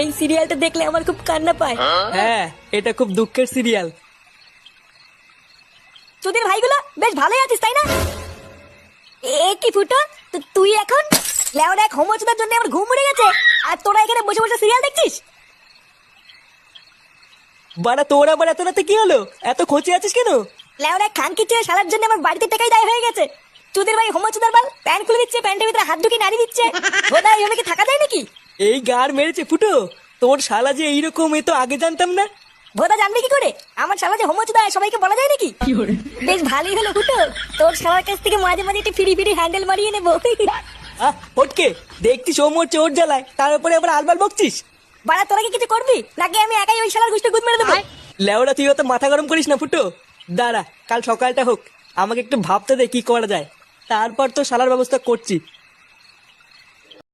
এই সিরিয়ালটা দেখলে আমার খুব কান্না পায়। হ্যাঁ, এটা খুব দুঃখের সিরিয়াল। তোদের ভাইগুলো বেশ ভালোই আছিস তাই না? এ কি ফুটো, তুই এখন লেওরা এক হোমোচুদার জন্য আমার ঘুম উড়ে গেছে, আর তোরা এখানে বসে বসে সিরিয়াল দেখছিস? বাড়া তোর আবার এত রাতে কি হলো? এত খোঁচে আছিস কেন? লেওরা খানকি চেয়ে সারার জন্য আমার বাড়িতে টাকাই দায় হয়ে গেছে। তোদের ভাই হোমোচুদার বাল প্যান্ট খুলে দিচ্ছে, প্যান্টের ভিতরে হাত ঢুকিয়ে নাড়ি দিচ্ছে। বোধ হয় কি থাকা যায় নাকি? এই গার মেরেছে ফুটো, তোর শালা যে এইরকম এ তো আগে জানতাম না। ভোদা জানবে কি করে আমার শালা যে হোমোচুদা সবাইকে বলা যায় নাকি? বেশ ভালোই হলো ফুটো, তোর শালার কাছ থেকে মাঝে মাঝে একটু ফিরি ফিরি হ্যান্ডেল মারিয়ে নেবো। ওটকে দেখছিস ও মরছে ওর জ্বালায়, তার উপরে আবার আলবাল বকছিস। বাড়া তোরা কি কিছু করবি নাকি আমি একাই ওই শালার গুষ্টি গুদ মেরে দেবো? লেওড়া তুই অত মাথা গরম করিস না ফুটো, দাঁড়া কাল সকালটা হোক, আমাকে একটু ভাবতে দে কি করা যায়, তারপর তো শালার ব্যবস্থা করছি।